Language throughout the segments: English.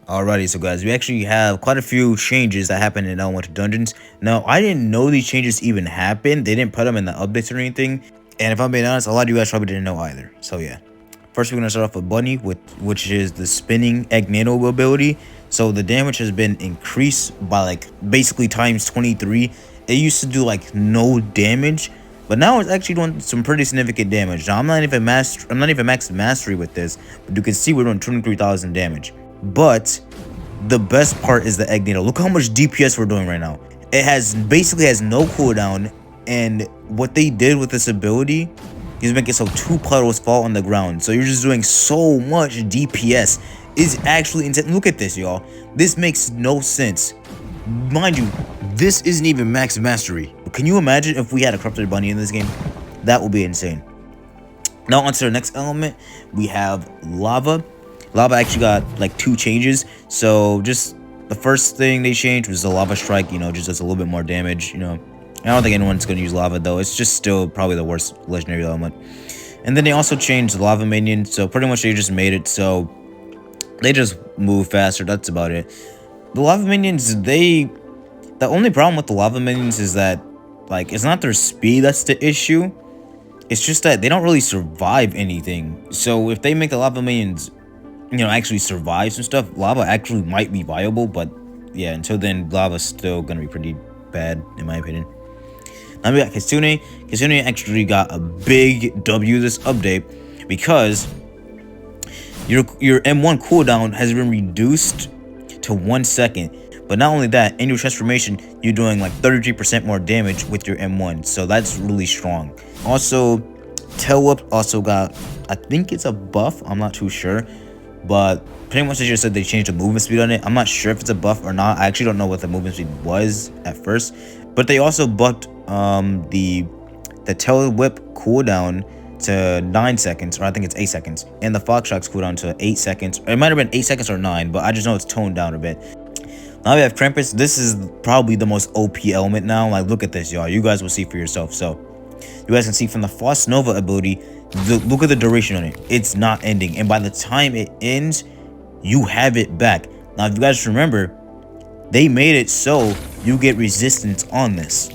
Alrighty, so guys, we actually have quite a few changes that happened in Elemental Dungeons. Now, I didn't know these changes even happened. They didn't put them in the updates or anything. And if I'm being honest, a lot of you guys probably didn't know either. So yeah. First, we're going to start off with Bunny, which is the spinning egg nano ability. So the damage has been increased by like basically times 23. It used to do like no damage, but now it's actually doing some pretty significant damage. Now I'm not even max mastery with this, but you can see we're doing 23,000 damage. But the best part is the egg nano. Look how much DPS we're doing right now. It basically has no cooldown, and what they did with this ability is make it so 2 puddles fall on the ground. So you're just doing so much DPS. It's actually insane. Look at this, y'all. This makes no sense. Mind you, this isn't even max mastery. Can you imagine if we had a corrupted bunny in this game? That would be insane. Now onto the next element, we have lava. Lava actually got like 2 changes. So just the first thing they changed was the lava strike, just does a little bit more damage, I don't think anyone's going to use lava though. It's just still probably the worst legendary element. And then they also changed the lava minion. So pretty much they just made it so they just move faster. That's about it. The lava minions, the only problem with the lava minions is that like it's not their speed that's the issue. It's just that they don't really survive anything. So if they make the lava minions, actually survive some stuff, lava actually might be viable. But yeah, until then, lava's still going to be pretty bad in my opinion. Now we got Kitsune. Kitsune actually got a big W this update because your M1 cooldown has been reduced to 1 second. But not only that, in your transformation, you're doing like 33% more damage with your M1. So that's really strong. Also, Tail Whip also got, I think it's a buff. I'm not too sure. But pretty much they just said they changed the movement speed on it. I'm not sure if it's a buff or not. I actually don't know what the movement speed was at first. But they also buffed the Tail Whip cooldown to 9 seconds, or I think it's 8 seconds, and the Fox Shock's cooldown to 8 seconds. It might have been 8 seconds or 9, but I just know it's toned down a bit. Now we have Krampus. This is probably the most OP element now. Like, look at this, y'all. You guys will see for yourself. So you guys can see from the Frost Nova ability, look at the duration on it. It's not ending, and by the time it ends, you have it back. Now if you guys remember, they made it so you get resistance on this.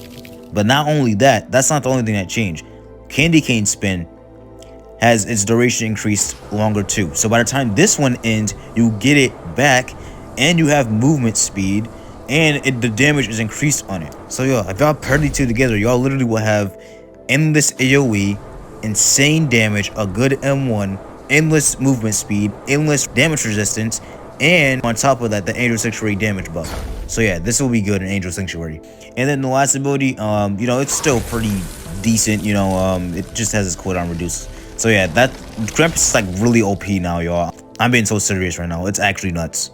But not only that, that's not the only thing that changed. Candy Cane Spin has its duration increased longer too. So by the time this one ends, you get it back, and you have movement speed, and the damage is increased on it. So yo, if y'all pair these two together, y'all literally will have endless AoE, insane damage, a good M1, endless movement speed, endless damage resistance, and on top of that, the Angel Sanctuary damage buff. So yeah, this will be good in Angel Sanctuary. And then the last ability, it's still pretty decent. It just has its cooldown reduced. So yeah, that Krampus is like really OP now, y'all. I'm being so serious right now. It's actually nuts.